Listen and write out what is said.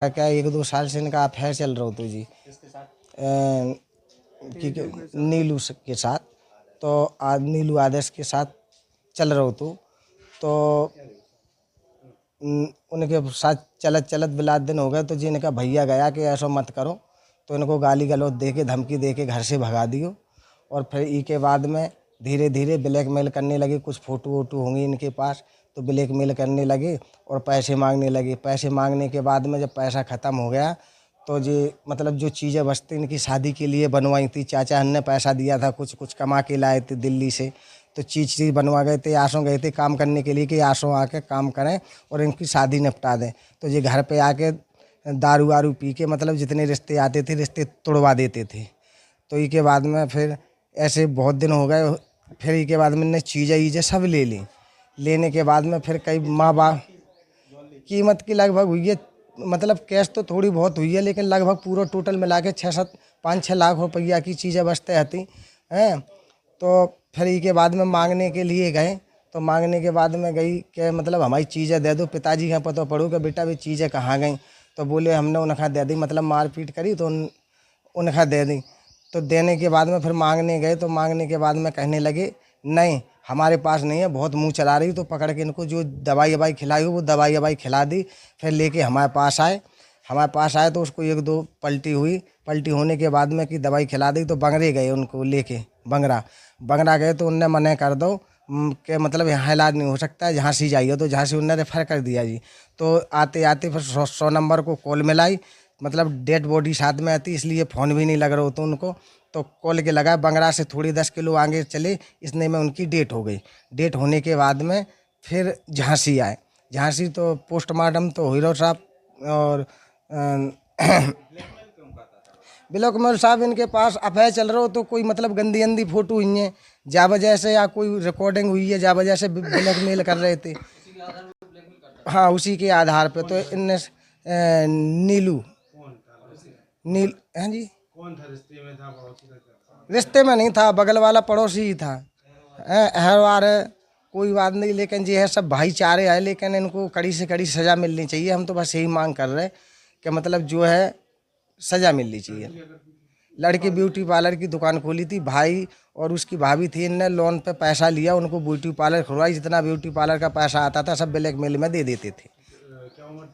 क्या 1-2 साल से इनका अफेयर चल रहा तो जी नीलू के साथ। तो नीलू आदर्श के साथ चल रहा तो उनके साथ चलत चलत बिलात दिन हो गए। तो जी इनका भैया गया कि ऐसा मत करो, तो इनको गाली गलौज दे के धमकी दे के घर से भगा दियो। और फिर ई के बाद में धीरे धीरे ब्लैकमेल करने लगे। कुछ फ़ोटो वोटो होंगी इनके पास, तो ब्लैकमेल करने लगे और पैसे मांगने लगे। पैसे मांगने के बाद में जब पैसा ख़त्म हो गया तो जी मतलब जो चीज़ें बचती इनकी शादी के लिए बनवाई थी, चाचा ने पैसा दिया था, कुछ कुछ कमा के लाए थे दिल्ली से, तो चीज़ बनवा गए थे। आसों गए थे काम करने के लिए कि आसों आके काम करें और इनकी शादी निपटा दें। तो ये घर पे आके दारू वारू पी के मतलब जितने रिश्ते आते थे रिश्ते तोड़वा देते थे। तो इसके बाद में फिर ऐसे बहुत दिन हो गए। फिर इसके बाद में चीज़ें सब ले ली। लेने के बाद में फिर कई माँ बाप कीमत की लगभग हुई है, मतलब कैश तो थोड़ी बहुत हुई है, लेकिन लगभग पूरा टोटल मिला के 5-6 लाख रुपया की चीज़ें बचते रहती हैं। तो फिर इसके बाद में मांगने के लिए गए। तो मांगने के बाद में गई कि मतलब हमारी चीज़ें दे दो। पिताजी का पता पड़ो कि बेटा भी चीज़ें कहाँ गई। तो बोले हमने उनका दे दी, मतलब मारपीट करी तो उनका दे दी। तो देने के बाद में फिर मांगने गए। तो मांगने के बाद में कहने लगे नहीं हमारे पास नहीं है, बहुत मुंह चला रही। तो पकड़ के इनको जो दवाई ववाई खिलाई वो दवाई ववाई खिला दी। फिर लेके हमारे पास आए तो उसको 1-2 पलटी हुई। पलटी होने के बाद में कि दवाई खिला दी तो बंगरे गए उनको लेके। बंगरा गए तो उनने मना कर दो कि मतलब यहाँ इलाज नहीं हो सकता है, झांसी जाइए। तो झांसी उनने रेफर कर दिया जी। तो आते आते फिर 100 नंबर को कॉल मिलाई, मतलब डेड बॉडी साथ में आती इसलिए फ़ोन भी नहीं लग रहा होता उनको। तो कॉल के लगा, बंगरा से थोड़ी 10 किलो आगे चले, इतने में उनकी डेट हो गई। डेट होने के बाद में फिर झांसी आए। झांसी तो पोस्टमार्टम तो हीरो साहब और ब्लैकमेल साहब इनके पास अफेयर चल रहा हो तो कोई मतलब गंदी गंदी फोटो हुई है जा वजह से, या कोई रिकॉर्डिंग हुई है जा वजह से ब्लैकमेल कर रहे थे। हाँ उसी के आधार पे। तो इनने नीलू हाँ जी कौन था रिश्ते में? था पड़ोसी का? रिश्ते में नहीं था, बगल वाला पड़ोसी ही था। हर बार कोई बात नहीं, लेकिन ये है सब भाईचारे है। लेकिन इनको कड़ी से कड़ी सज़ा मिलनी चाहिए। हम तो बस यही मांग कर रहे हैं कि मतलब जो है सज़ा मिलनी चाहिए। लड़की ब्यूटी पार्लर की दुकान खोली थी, भाई और उसकी भाभी थी। इनने लोन पे पैसा लिया, उनको ब्यूटी पार्लर खुलवाई। जितना ब्यूटी पार्लर का पैसा आता था सब ब्लैकमेल में दे देते थे। क्या उम्र थी?